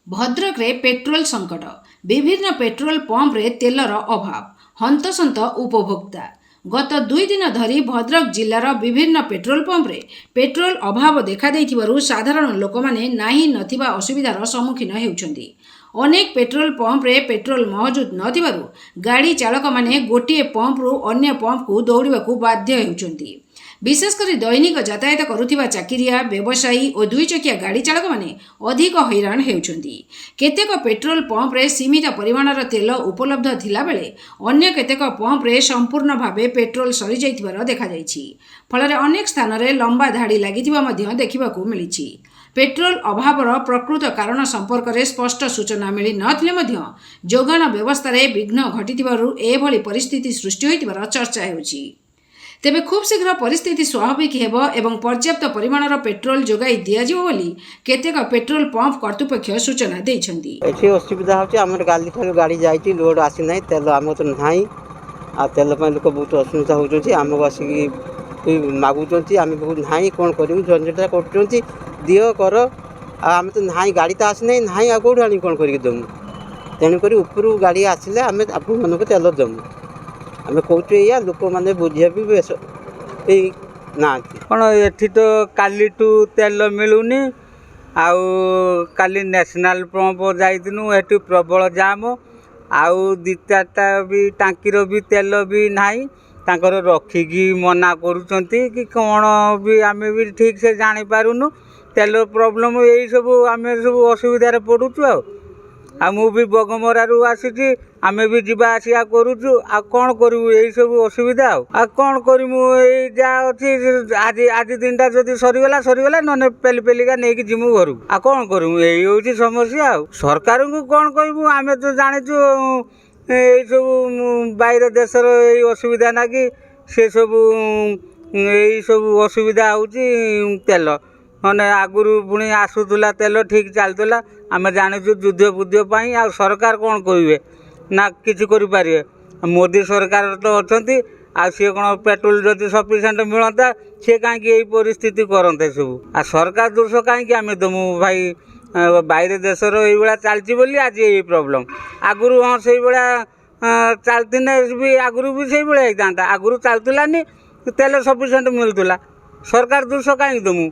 भद्रक रे पेट्रोल संकट विभिन्न पेट्रोल पंप रे तेलर अभाव हंतसंत उपभोक्ता गत 2 दिन धरी भद्रक जिलार विभिन्न पेट्रोल पंप रे पेट्रोल अभाव देखा देइथिबारु साधारण लोक माने नाही नथिबा असुविधार सम्मुखीन हेउछन्ती। अनेक पेट्रोल पंप रे पेट्रोल मौजूद नथिबारु गाड़ी चालक माने गोटिए पंप रु अन्य पंप को दौड़िबाकू बाध्य हेउछन्ती। विशेषकर दैनिक यातायात करुथिबा चाकिरिया व्यवसायी और दुई चकिया गाड़ी चालक माने अधिक हैरान हेउछन्ती। केतेक पेट्रोल पंप रे सीमित परिमाणर तेल उपलब्ध थिला बेले अन्य केतेक पंप रे संपूर्ण भावे पेट्रोल सरी जाइथिबार देखा जाइछि। फलरे अनेक स्थान रे लंबा धाड़ी लागिथिबा मध्ये देखिबाकू मिलिछि। पेट्रोल अभावर प्रकृत कारण संपर्क में स्पष्ट सूचना मिली नथिले मध्य जोगाण व्यवस्था रे विघ्न घटिथिबारु एभली परिस्थिति सृष्टि होइतिबार चर्चा हेउछि। तेबे खूब शीघ्र परिस्थिति स्वाभाविक हेबो एवं पर्याप्त परिमाणर पेट्रोल जोगाई दिया जिवो बोली केतेक पेट्रोल पंप कर्तृपक्ष सूचना दैछन्ती। एठी असुविधा होछि हमर गाली ठार गाड़ी जाइछि लोड आसी नै तेल हम तो नाही आ तेल पय लोक बहुत असुविधा होउछन्ती हमक आसी मागुछन्ती आमे बहुत नाही कोन करिमु झंझटा करछन्ती दियो कर आ हम तो नाही गाड़ी त आसी नै नाही आ कोड आनी कोन करि दमु तेनु करी ऊपर गाड़ी आसिले आमे आपन मन को तेल दमु आमे कहते या लोक माने बुझिया भी ना कौन एठी तो काली टू तेल मिलूनी आउ काली नेशनल पंप जाइनु एठी प्रबल जाम आउ दी चारटा भी टांकीर भी तेल भी नाही तांकर रखिकी मना करूचंती कि कौन भी आमे भी ठीक से जानी पारुनु तेल प्रॉब्लम यही सब आमे सब असुविधा पड़ुचु आ मु भी बगमरारू आसी आमे भी जीवा आसिया करूचु आ कौन करू यही सब असुविधा आ कौन करूँ जा अच्छी आज आज दिन टा जदि सरीगला नने पेली पेलिका नहीं जिमु घर आ कौन करूँ यही हूँ समस्या आ सरकार को कौन कहूँ आमे तो जाचु यही सब बाहर देशर यही असुविधा ना कि से सब यही सब असुविधा होची तेल मैंने आगुरी पुणी आसूला तेल ठीक चलता आम जाचु युद्ध बुद्ध पाई आ सरकार कौन कहे ना किसी करें मोदी सरकार तो अच्छा आ सी कौन पेट्रोल जदि सफिसीयंट मिलता सी कहीं यही परिस्थिति करते सब आ सरकार दोष कहीं आम दमु भाई बाहर देशर ये चलती बोली आज यही प्रोब्लेम आगुरी हाँ से चलती भी आगुरी भी से होता आगुरी चलतलानी तेल सफिसीयंट मिलूला सरकार दोष कहीं दमु।